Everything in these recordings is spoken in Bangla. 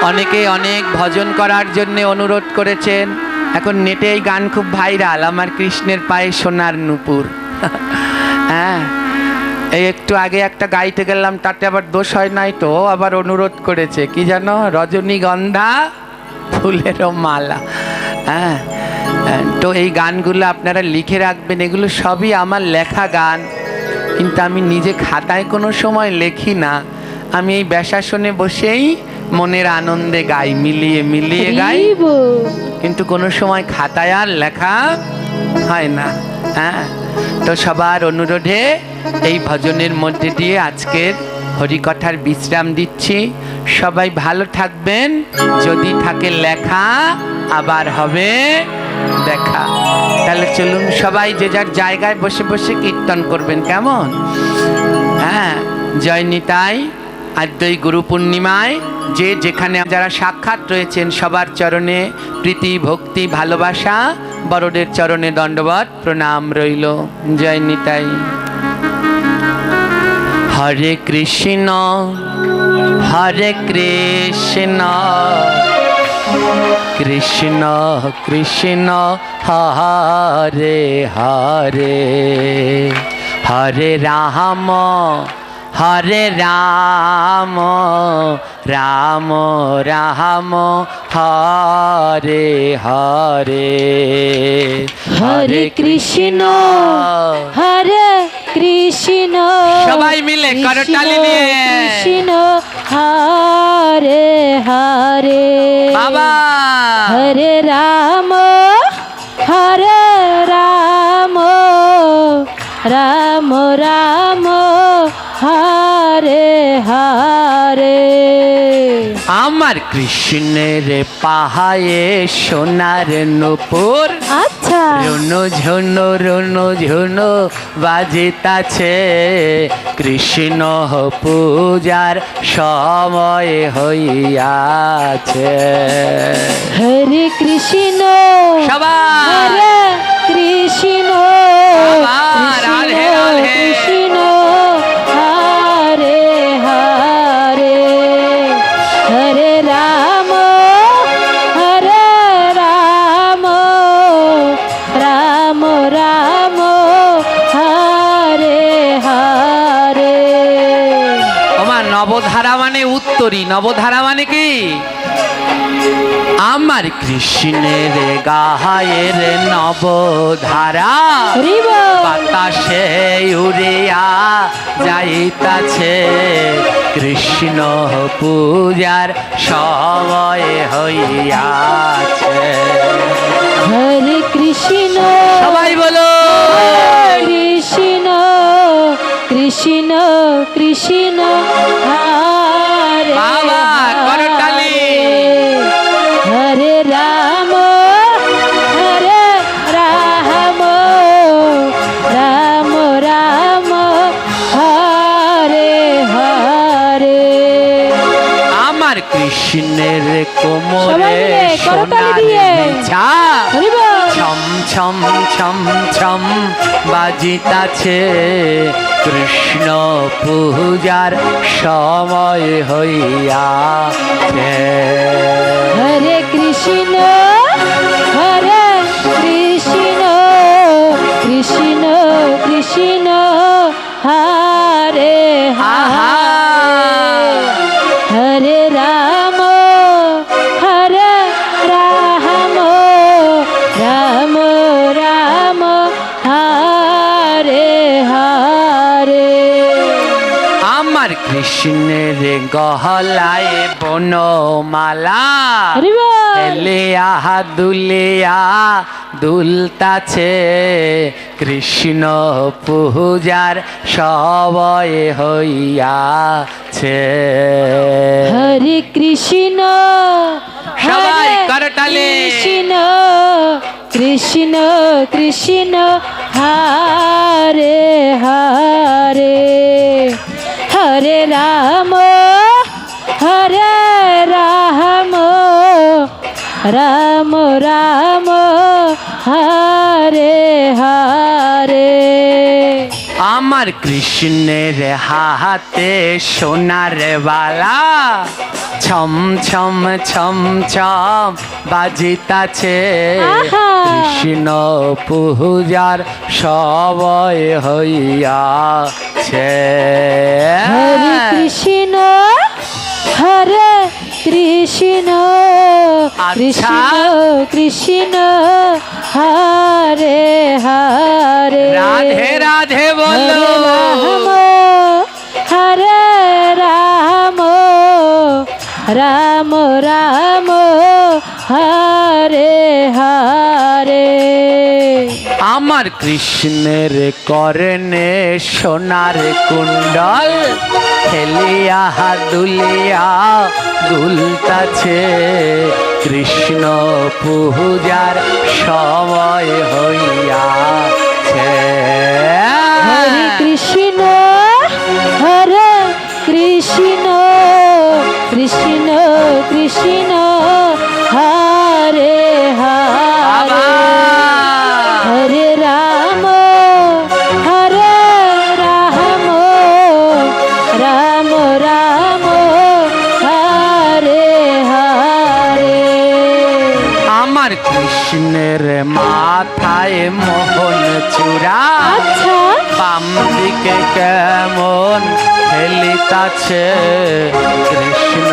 অনেকে অনেক ভজন করার জন্য অনুরোধ করেছেন। এখন নেটে এই গান খুব ভাইরাল, আমার কৃষ্ণের পায়ে সোনার নূপুর। হ্যাঁ, এই একটু আগে একটা গাইতে গেলাম, তাতে আবার দোষ হয় নাই তো, আবার অনুরোধ করেছে কি জানো, রজনীগন্ধা ফুলেরও মালা। হ্যাঁ, তো এই গানগুলো আপনারা লিখে রাখবেন, এগুলো সবই আমার লেখা গান, কিন্তু আমি নিজে খাতায় কোনো সময় লেখি না। আমি এই ব্যাসাসনে বসেই মনের আনন্দে গাই, মিলিয়ে মিলিয়ে গাই, কিন্তু কোনো সময় খাতায় আর লেখা হয় না। হ্যাঁ, তো সবার অনুরোধে এই ভজনের মধ্যে দিয়ে আজকের হরিকথার বিশ্রাম দিচ্ছি। সবাই ভালো থাকবেন, যদি থাকে লেখা আবার হবে দেখা। তাহলে চলুন সবাই যে যার জায়গায় বসে বসে কীর্তন করবেন, কেমন? হ্যাঁ, জয় নিতাই। আদ্যই গুরু পূর্ণিমায় যে যেখানে যারা সাক্ষাৎ রয়েছেন সবার চরণে প্রীতি ভক্তি ভালোবাসা, বড়দের চরণে দণ্ডবত প্রণাম রইল। জয় নিতাই। হরে কৃষ্ণ হরে কৃষ্ণ কৃষ্ণ কৃষ্ণ হরে হরে, হরে রাম হরে রাম রাম রাম হরে হরে, হরে কৃষ্ণ হরে কৃষ্ণ, সবাই মিলে করতালি নিয়ে কৃষ্ণ হরে হরে, বাবা হরে রাম রাম রাম হরে হরে। আমার কৃষ্ণের পাহায়ে সোনার নূপুর, আচ্ছা, রুনু ঝুনু রুনু ঝুনু বাজিতাছে, কৃষ্ণ পূজার সময় হইয়াছে। হরে কৃষ্ণ সবাই হরে কৃষ্ণ রাধে রাধে, কৃষ্ণ হরে হরে, হরে রাম রাম রাম হরে হরে। আমার নবধারা মানে উত্তরী, নবধারা মানে কি? আমার কৃষ্ণের গায়ের নবধারা বাতাসে উড়িয়া যাইতাছে, কৃষ্ণ পূজার সময় হইয়াছে। হরে কৃষ্ণ সবাই বলো কৃষ্ণ কৃষ্ণ কৃষ্ণ হরে বাবা করতালি, হরে রাম রাম রাম হরে হরে। আমার কৃষ্ণের কোমরে সবাই মিলে করতালি সোনার দিয়ে। বিছা, হরি বল। ছম ছম ছম ছম বাজিতাছে, কৃষ্ণ পূজার সময় হইয়াছে। হরে কৃষ্ণ কৃষ্ণ কৃষ্ণ হরে আহা, হরে রাম রাম রাম হরে হরে। আমার কৃষ্ণের গহলায় বনমালা, হরি বল। হেলিয়া দুলিয়া দুলতাছে, কৃষ্ণ পূজার সময় হইয়াছে। হরে কৃষ্ণ সবাই করতালি, কৃষ্ণ কৃষ্ণ কৃষ্ণ হরে হরে, হরে রাম রাম রাম হরে হরে। আমার কৃষ্ণের হাতে সোনার বালা ছম ছম ছম ছম বাজিতাছে আহা। কৃষ্ণ পূজার সবই হইয়াছে হরে কৃষ্ণ হরে কৃষ্ণ কৃষ্ণ কৃষ্ণ হরে হরে রাধে রাধে বলো হরে রাম রাম রাম হরে হরে আমার কৃষ্ণের কর্ণে সোনার কুণ্ডল খেলিয়া দুলিয়া দুলতাছে কৃষ্ণ পূজার সময় হইয়াছে হরে কৃষ্ণ হরে কৃষ্ণ কৃষ্ণ কৃষ্ণ হরে হরে হরে রাম হরে রাম রাম রাম হরে হরে আমার কৃষ্ণের মাথায় মোহন চূড়া আচ্ছা বাম দিকে কেমন হেলিতাছে কৃষ্ণ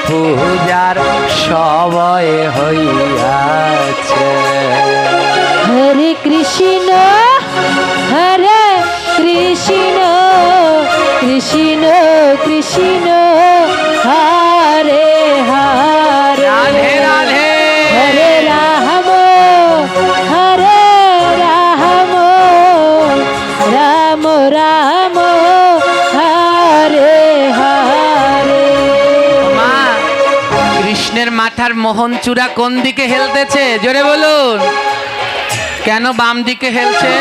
পূজার সবই হইয়াছে হরে কৃষ্ণ হরে কৃষ্ণ কৃষ্ণ কৃষ্ণ হরে হরে রাধে রাধে হরে রাম হরে রাম রাম রাম হরে হরে মা কৃষ্ণের মাথার মোহন চূড়া কোন দিকে হেলতেছে জোরে বলুন কেন বাম দিকে হেলছে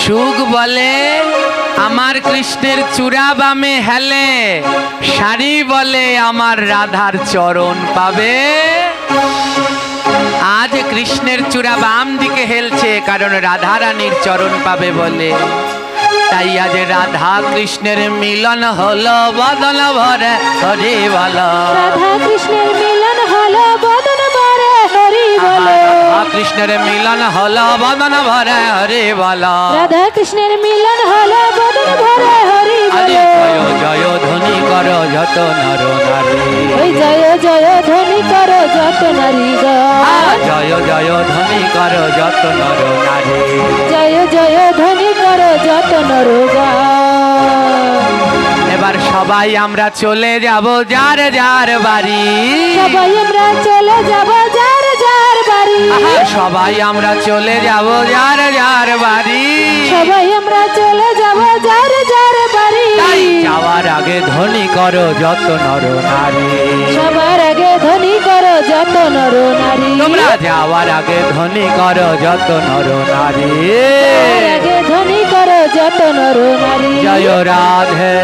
সুখ বলে আমার কৃষ্ণের চূড়া বামে হেলে শাড়ি বলে আমার রাধার চরণ পাবে আজ কৃষ্ণের চূড়া বাম দিকে হেলছে কারণ রাধা রানীর চরণ পাবে বলে তাই আজ রাধা কৃষ্ণের মিলন হলো বদন ভরে হরি বল রাধা কৃষ্ণের মিলন হলো বদন ভরে হরি বল রাধা কৃষ্ণের মিলন হলো বদন ভরে হরি বল রাধা কৃষ্ণের মিলন হলো বদন ভরে হরি বল আরে জয় জয় ধ্বনি কর যত নর নারী ওই জয় জয় ধ্বনি করো যত নারী গান জয় জয় ধ্বনি কর যত নর নারী জয় জয় ধ্বনি করো যত নর গান এবার সবাই আমরা চলে যাব যার যার বাড়ি সবাই আমরা চলে যাব যার যার বাড়ি আহা, সবাই আমরা চলে যাব যার যার বাড়ি সবাই আমরা চলে যাব যার যার বাড়ি তাই যাওয়ার আগে ধ্বনি করো যত নর নারী সবার আগে ধ্বনি করো যত নর নারী তোমরা যাওয়ার আগে ধ্বনি করো যত নর নারী সবার আগে ধ্বনি করো যত নর নারী জয় রাধে